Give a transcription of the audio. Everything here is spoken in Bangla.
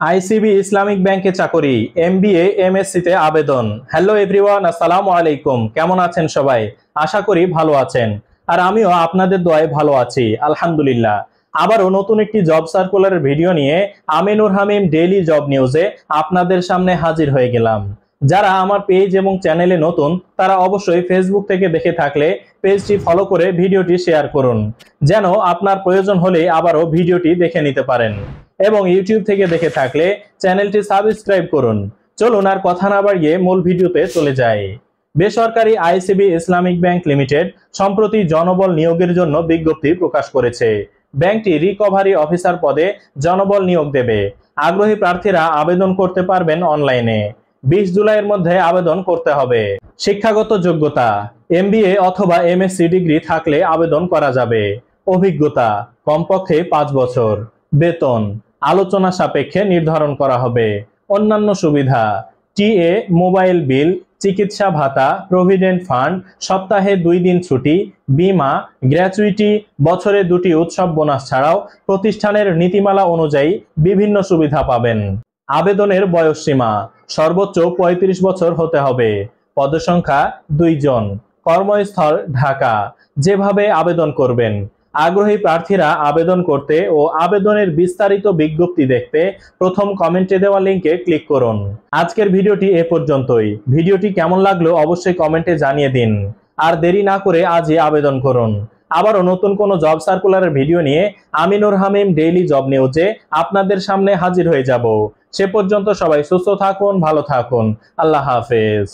আইসিবি ইসলামিক ব্যাংকে চাকরি, এমবিএ এমএসসি তে আবেদন। হ্যালো এভরিওয়ান, আসসালামু আলাইকুম। কেমন আছেন সবাই? আশা করি ভালো আছেন। আর আমিও আপনাদের দোয়ায় ভালো আছি, আলহামদুলিল্লাহ। আবারও নতুন একটি জব সার্কুলারের ভিডিও নিয়ে আমিনুর হামিম ডেইলি জব নিউজে আপনাদের সামনে হাজির হয়ে গেলাম। যারা আমার পেজ এবং চ্যানেলে নতুন তারা অবশ্যই ফেসবুক থেকে দেখে থাকলে পেজটি ফলো করে ভিডিওটি শেয়ার করুন, যেন আপনার প্রয়োজন হলে আবারও ভিডিওটি দেখে নিতে পারেন। এবং ইউটিউব থেকে দেখে থাকলে চ্যানেলটি সাবস্ক্রাইব করুন। চলুন আর কথা না বাড়িয়ে মূল ভিডিওতে চলে যাই। বেসরকারি আইসিবি ইসলামিক ব্যাংক লিমিটেড সম্প্রতি জনবল নিয়োগের জন্য বিজ্ঞপ্তি প্রকাশ করেছে। ব্যাংকটি রিকভারি অফিসার পদে জনবল নিয়োগ দেবে। আগ্রহী প্রার্থীরা আবেদন করতে পারবেন অনলাইনে। 20 জুলাইয়ের মধ্যে আবেদন করতে হবে। শিক্ষাগত যোগ্যতা এমবিএ অথবা এমএসসি ডিগ্রি থাকলে আবেদন করা যাবে। অভিজ্ঞতা কমপক্ষে 5 বছর। বেতন আলোচনা সাপেক্ষে নির্ধারণ করা হবে। অন্যান্য সুবিধা টিএ, মোবাইল বিল, চিকিৎসা ভাতা, প্রভিডেন্ট ফান্ড, সপ্তাহে 2 দিন ছুটি, বীমা, গ্র্যাচুইটি, বছরে 2টি উৎসব বোনাস ছাড়াও প্রতিষ্ঠানের নীতিমালা অনুযায়ী বিভিন্ন সুবিধা পাবেন। আবেদনের বয়সসীমা সর্বোচ্চ 35 বছর হতে হবে। পদসংখ্যা 2 জন। কর্মস্থল ঢাকা। যেভাবে আবেদন করবেন, আগ্রহী প্রার্থীরা আবেদন করতে ও আবেদনের বিস্তারিত বিজ্ঞপ্তি দেখতে প্রথম কমেন্টে দেওয়া লিংকে ক্লিক করুন। আজকের ভিডিওটি এ পর্যন্তই। ভিডিওটি কেমন লাগলো অবশ্যই কমেন্টে জানিয়ে দিন। আর দেরি না করে আজই আবেদন করুন। আবারও নতুন কোনো জব সার্কুলারের ভিডিও নিয়ে আমিনুর হামিম ডেইলি জব নিউজে আপনাদের সামনে হাজির হয়ে যাব। সে পর্যন্ত সবাই সুস্থ থাকুন, ভালো থাকুন। আল্লাহ হাফেজ।